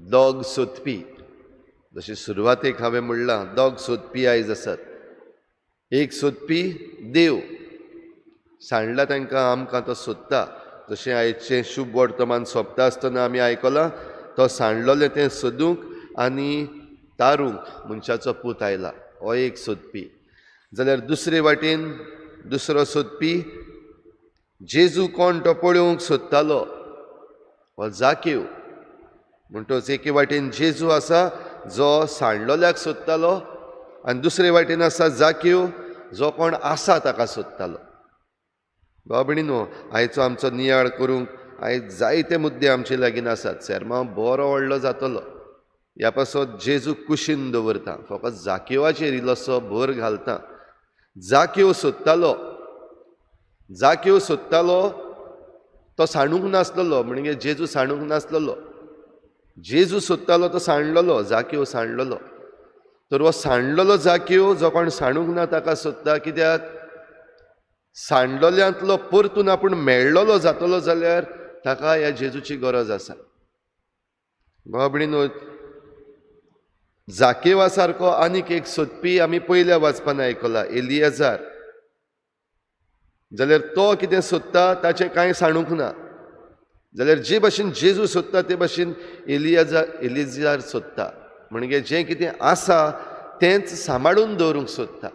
दोग सोदपी, जशें सुरवातेक हांवें म्हणलां दोग सोदपी आयज आसात. एक सोदपी देव सांडला तांकां आमकां तो सोदता. जशें आयचें शुभ वर्तमान सोंपता आसतना आमी आयकलां, तो सांडलोलें तें सोदूंक आनी तारूंक मनशाचो पूत आयला. हो एक सोदपी. जाल्यार दुसरे वाटेन दुसरो सोदपी जेजू कोण तो पळोवंक सोदतालो, हो जाकेव. म्हणटच एके वाटेन जेजू आसा जो सांडलोल्याक सोदतालो, आनी दुसरे वाटेन आसा जाकेव जो कोण आसा ताका सोदतालो. बाबणीनो, आयचो आमचो नियाळ करूंक आयज जायते मुद्दे आमचे लागीं आसात. सेर्मांव बरो व्हडलो जातलो, ह्या पासत जेजू कुशीन दवरता, फकत जाकेवाचेर इल्लोसो भर घालता. जाकेव सोदतालो तो सांडूंक नासलेलो, म्हणजे जेजू सांडूंक नासलेलो. जेजू सोदतालो तो सांडलेलो, जाकेव सांडलेलो. तर हो सांडलेलो जाकेव जो कोण सांडूंक ना ताका सोदता. कित्याक सांडलोल्यांतलो परतून आपूण मेळ्ळलो जातलो जाल्यार ताका ह्या जेजूची गरज आसा. बाबडीनो, जाकेवा सारको आनीक एक सोदपी आमी पयल्या वाचपान आयकला, एलियाजार. जाल्यार तो कितें सोदता ताचें कांय सांडूंक ना. जाल्यार जे भाशेन जेजू सोदता ते भाशेन एलियाजार सोदता. म्हणजे जें कितें आसा तेंच सांबाळून दवरूंक सोदता.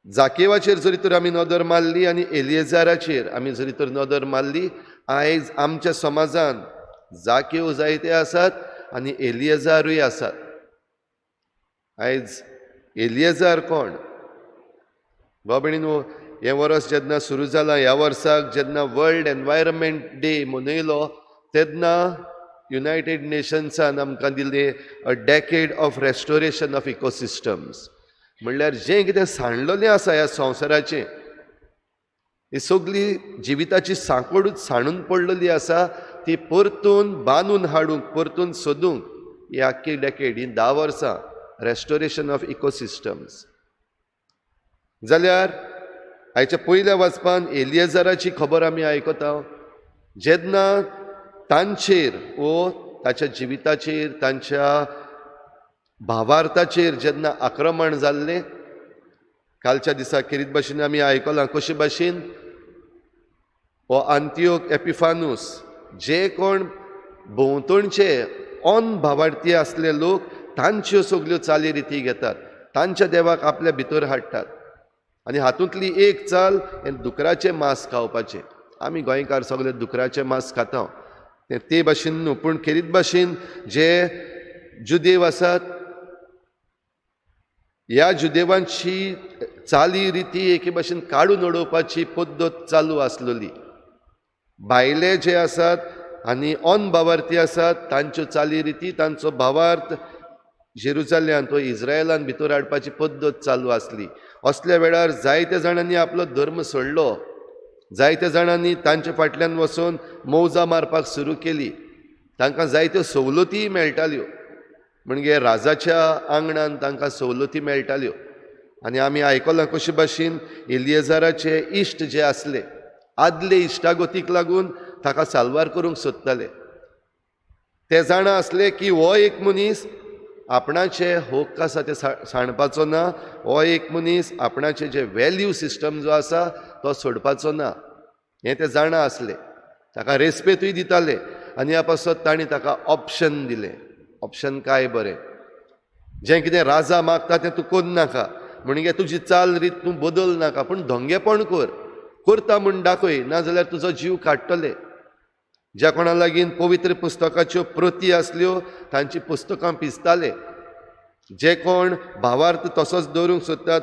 जाकेवाचेर जरी तर आमी नदर मारली आनी एलियाजाराचेर आमी जरी तर नदर मारली, आयज आमच्या समाजान जाकेव जायते आसात आनी एलियाजारूय आसात. आयज एलियाजार कोण? बाबणीनो, हें वर्स जेन्ना सुरू जालां, ह्या वर्साक जेन्ना वर्ल्ड एनवायरमेंट डे मनयलो, तेन्ना युनायटेड नेशन्सान आमकां दिलें a decade of restoration of ecosystems. म्हणल्यार जें कितें सांडलोलें आसा ह्या संवसाराचें, ही सगळी जिविताची सांकोडूच सांडून पडलेली आसा, ती परतून बांदून हाडूंक, परतून सोदूंक ही आख्खी डेकेड, ही 10 वर्सां रेस्टोरेशन ऑफ इकोसिस्टम्स. जाल्यार आयच्या पयल्या वाचपान एलियाजाराची खबर आमी आयकता. जेन्ना तांचेर ताच्या जिविताचेर, तांच्या भावार्थाचेर जेन्ना आक्रमण जाल्लें, कालच्या दिसा खेरीत भाशेन आमी आयकलां कशे भाशेन हो अंतियोक एपिफानूस, जे कोण भोंवतणचे ऑन भावार्थी आसले लोक, तांच्यो सगल्यो चाली घेतात, तांच्या देवाक आपल्या भितर हाडटात. आनी हातूंतली एक चाल हें दुकराचें मांस खावपाचें. आमी गोंयकार सगळे दुकराचें मांस खाता, ते भाशेन न्हू, पूण खेरीत भाशेन जे जुदेव आसात, ह्या जुदेवांची चाली रिती एके भाशेन काडून उडोवपाची पद्दत चालू आसलेली. भायले जे आसात आनी ऑन भावार्थी आसात, तांच्यो चाली रिती, तांचो भावार्थ जेरुजाल्यान, तो इज्रायलान भितर हाडपाची पद्दत चालू आसली. असल्या वेळार जायत्या जाणांनी आपलो धर्म सोडलो, जायत्या जाणांनी तांचे फाटल्यान वचून मौजा मारपाक सुरू केली. तांकां जायत्यो सवलती मेळटाल्यो, म्हणजे राजाच्या आंगणान तांकां सवलती मेळटाल्यो. आनी आमी आयकलां कशे भाशेन एलियाजाराचे इश्ट जे आसले, आदले इश्टागतीक लागून ताका साल्वार करूंक सोदताले. ते जाणा आसले की हो एक मनीस आपणाचे हक्क आसा ते सांडपाचो ना, हो एक मनीस आपणाचे जे वॅल्यू सिस्टम जो आसा तो सोडपाचो ना, हें ते जाणा आसले. ताका रेस्पेतूय दिताले. आनी ह्या पासत तांणी ताका ऑप्शन दिलें. ऑप्शन काय बरें, जें कितें राजा मागता तें तूं कोन्न नाका, म्हणजे तुजी चाल रीत तूं बदल नाका, पूण धोंगेपण करता म्हूण दाखय, नाजाल्यार तुजो जीव काडटले. ज्या कोणा लागीं पवित्र पुस्तकाच्यो प्रती आसल्यो, तांची पुस्तकां पिसताले. जे कोण भावार्थ तसोच दवरूंक सोदतात,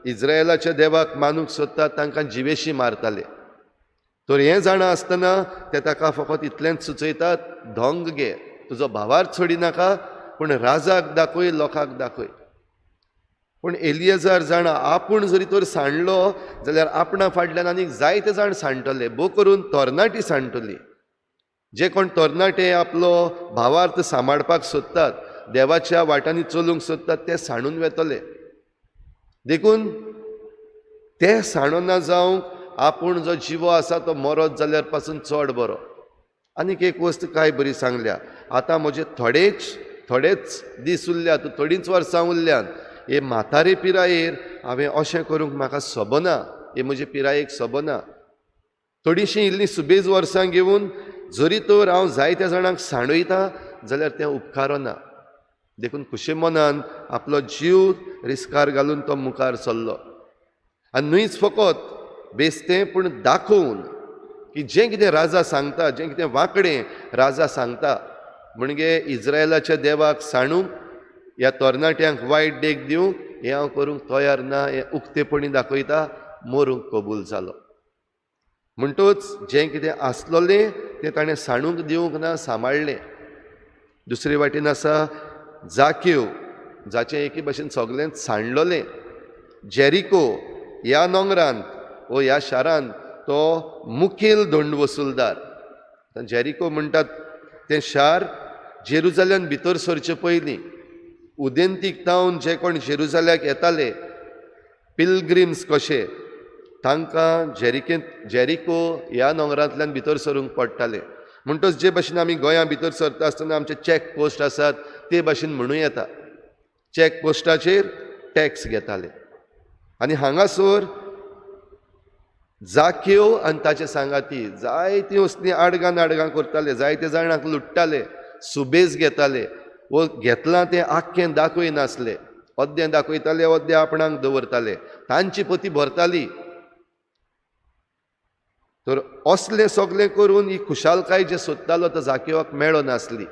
इज्रायलाच्या देवाक मानूंक सोदतात, तांकां जिवेशी मारताले. तर हें जाणा आसतना ते ताका फकत इतलेंच सुचयतात, धोंग घे, तुजो भावार्थ सोडी नाका, पूण राजाक दाखय, लोकांक दाखय. पूण एलियाजार जाणा आपूण जरी तर सांडलो जाल्यार आपणा फाटल्यान आनीक जायते जाण सांडटले, भोव करून तरणाटी सांडटली. जे कोण तरणाटे आपलो भावार्थ सांबाळपाक सोदतात, देवाच्या वाटांनी चलूंक सोदतात, ते सांडून वेतले. देखून ते सांडोना जावंक आपूण जो जिवो आसा तो मरत जाल्यार पासून चड बरो. आनीक एक वस्त काय बरी सांगल्या, आतां म्हजे थोडेच दीस उरल्या, तूं थोडींच वर्सां उरल्यान हे म्हातारे पिरायेर हांवें अशें करूंक म्हाका सबना, हे म्हजे पिरायेक सबना. थोडीशीं इल्लीं सुबेज वर्सां घेवन जरी तर हांव जायत्या जाणांक सांडयता जाल्यार तें उपकारो ना. देखून खुशे मनान आपलो जीव रिस्कार घालून तो मुखार चल्लो. आनी न्हूच फकत बेश्टें पूण दाखोवन की जें कितें राजा सांगता, जें कितें वांकडें राजा सांगता, म्हणजे इज्रायलाच्या देवाक सांडूंक, ह्या तरणाट्यांक वायट देख दिवंक हें हांव करूंक तयार ना, हें उक्तेपणी दाखयता, मरूंक कबूल जालो. म्हणटूच जें कितें आसलोलें तें ताणें सांडूंक दिवंक ना, सांबाळलें. दुसरे वाटेन आसा जाकेव, जाचें एके भाशेन सगळेंच सांडलोलें. जेरिको ह्या नोंगरांत वो ह्या शारांत तो मुखेल धोंड वसूलदार. जेरिको म्हणटात तें शार जेरुजाल्यान भितर सरचे पयलीं उदेंतीक तावन जे कोण जेरुजाल्याक येताले पिलग्रिम्स कशे, तांकां जेरिको ह्या नोंगरांतल्यान भितर सरूंक पडटालें. म्हणटच जे भाशेन आमी गोंयां भितर सरता आसतना आमचे चॅक पोस्ट आसात ते भाशेन म्हणूं येता. चॅक पोस्टाचेर टॅक्स घेताले. आनी हांगासर जाकेव आनी ताचे सांगाती जायतीं वस्तू आडगां करताले, जायते जाणांक लुट्टाले, सुबेज घेताले. वो घेतलां तें आख्खें दाखय नासलें, अर्दें दाखयताले, अर्दें आपणाक दवरताले, तांची पती भरताली. तर असलें सगळें करून ही खुशालकाय जे सोदतालो तो जाकेवाक मेळो नासली.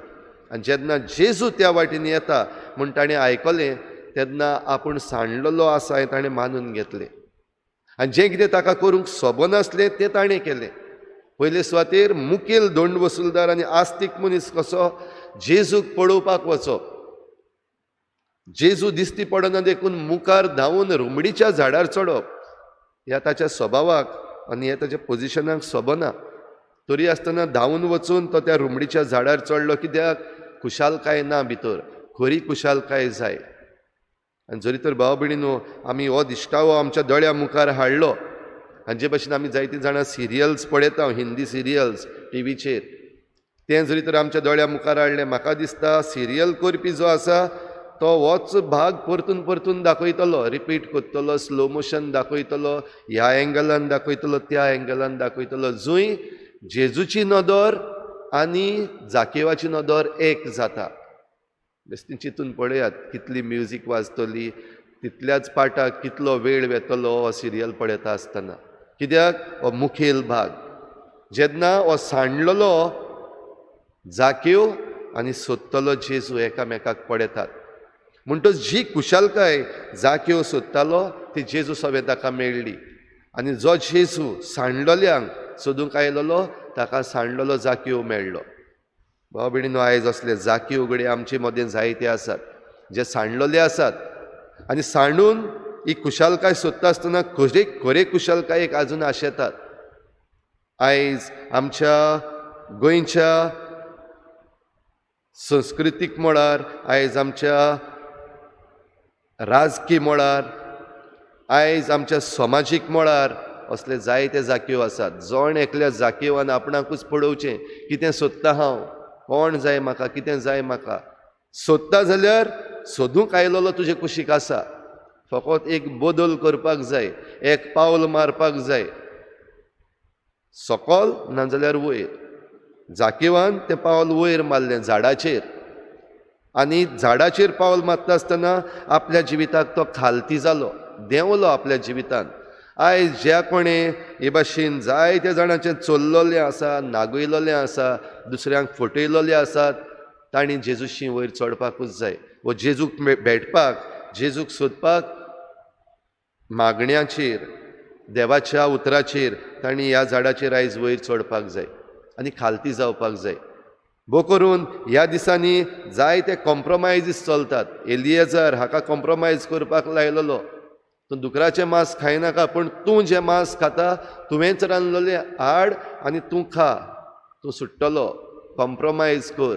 आनी जेन्ना जेजू त्या वाटेन येता म्हूण ताणें आयकलें तेन्ना आपूण सांडलेलो आसा हें ताणें मानून घेतलें. आनी जें कितें ताका करूंक सबनासलें तें ताणें केलें. पयले सुवातेर मुखेल धोंड वसूलदार आनी आस्तीक मनीस कसो जेजूक पळोवपाक वचप. जेजू दिश्टी पडना देखून मुखार धांवून रुमडीच्या झाडार चडप, ह्या ताच्या स्वभावाक आनी हे ताच्या पोजिशनाक सबना. तरी आसतना धांवून वचून तो त्या रुमडीच्या झाडार चडलो. कित्याक? खुशालकाय ना भितर, खरी खुशालकाय जाय. आनी जरी तर भाव भयणीनो आमी हो दिश्टावो आमच्या दोळ्या मुखार हाडलो, आनी जे भाशेन आमी जायतीं जाणां सिरियल्स पळयता, हिंदी सिरियल्स टीव्हीचेर, तें जरी तर आमच्या दोळ्या मुखार हाडलें, म्हाका दिसता सिरियल करपी जो आसा तो होच भाग परतून परतून दाखयतलो, रिपीट करतलो, स्लो मोशन दाखयतलो, ह्या एंगलान दाखयतलो, त्या एंगलान दाखयतलो, जंय जेजूची नदर आनी जाकेवाची नदर एक जाता. बेश्टी चिंतून पळयात, कितली म्युजीक वाजतली, तितल्याच पाठाक कितलो वेळ वेतलो हो सिरियल पळयता आसतना. कित्याक? हो मुखेल भाग. जेन्ना हो सांडलेलो जाकेव आनी सोदतलो जेजू एकामेकाक पळयतात, म्हणटच जी खुशालकाय जाकेव सोदतालो ती जेजू सवें ताका मेळ्ळी. आनी जो जेजू सांडलोल्यांक सोदूंक आयलोलो ताका सांडलेलो जाकेव मेळ्ळो. भाव भयणीनो, आयज असले जाकेव उगडे आमचे मदें जायते आसात जे सांडलोले आसात. आनी सांडून ही खुशालकाय सोदता आसतना खरे खुशालकायेक आजून आशेतात. आयज आमच्या गोंयच्या संस्कृतीक मळार, आयज आमच्या राजकीय मळार, आयज आमच्या समाजीक मळार असले जायते जाकेव आसात. जोण एकल्या जाकेवान आपणाकूच पळोवचें, कितें सोदता हांव, कोण जाय म्हाका, कितें जाय म्हाका. सोदता जाल्यार सोदूंक आयलोलो तुजे कुशीक आसा, फकत एक बदल करपाक जाय, एक पावल मारपाक जाय, सकल नाजाल्यार वयर. जाकेवान तें पावल वयर मारलें झाडाचेर, आनी झाडाचेर पावल मारता आसतना आपल्या जिविताक तो खालती जालो, देंवलो आपल्या जिवितान. आयज ज्या कोणें हे भाशेन जायत्या जाणांचें चल्लोलें आसा, नागयलोलें आसा, दुसऱ्यांक फटयलोलें आसात, तांणी जेजूशी वयर चडपाकूच जाय. वो जेजूक भेटपाक, जेजूक सोदपाक मागण्याचेर, देवाच्या उतराचेर तांणी ह्या झाडाचेर आयज वयर चडपाक जाय आनी खालती जावपाक जाय. भोव करून ह्या दिसांनी जायते कॉम्प्रोमायजीस चलतात. एलिएझर हाका कॉम्प्रोमायज करपाक लायलोलो, तूं दुकराचें मांस खायनाका, पूण तूं जें मांस खाता तुवेंच रांदलोलें हाड आनी तूं खा, तूं सुट्टलो, कॉम्प्रोमायज कर.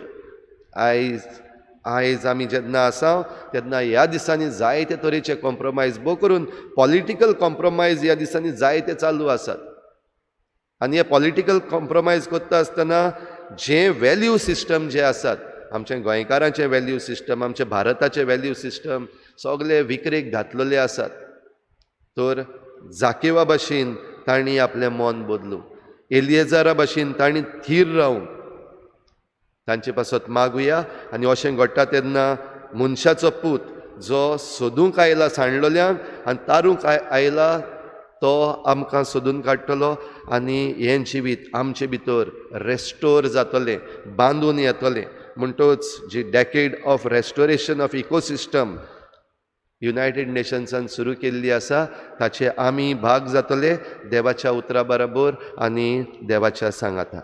आयज आमी जेन्ना आसा तेन्ना ह्या दिसांनी जायते तरेचे कॉम्प्रोमायज, भोव करून पॉलिटिकल कॉम्प्रोमायज ह्या दिसांनी जायते चालू आसात. आनी हे पॉलिटिकल कॉम्प्रोमायज करता आसतना जे व्हॅल्यू सिस्टम जे आसात, आमचे गोंयकारांचे व्हॅल्यू सिस्टम, आमचे भारताचे व्हॅल्यू सिस्टम सगळे विकरेक घातलेले आसात. तर जाकेवा भाशेन तांणी आपलें मन बदलूं, एलियेजारा भाशेन तांणी थीर रावूं, तांचे पासत मागुया. आनी अशें घडटा तेन्ना मनशाचो पूत जो सोदूंक आयला सांडलोल्यांक आनी तारूंक आयला तो आमकां सोदून काडटलो आनी हें जिवीत आमचे भितर रेस्टोर जातलें, बांदून येतलें. म्हणटच जी डॅकेड of restoration of ecosystem United नेशन्सान सुरू केल्ली आसा, ताचे आमी भाग जातले देवाच्या उतरा बरोबर आनी देवाच्या सांगाता.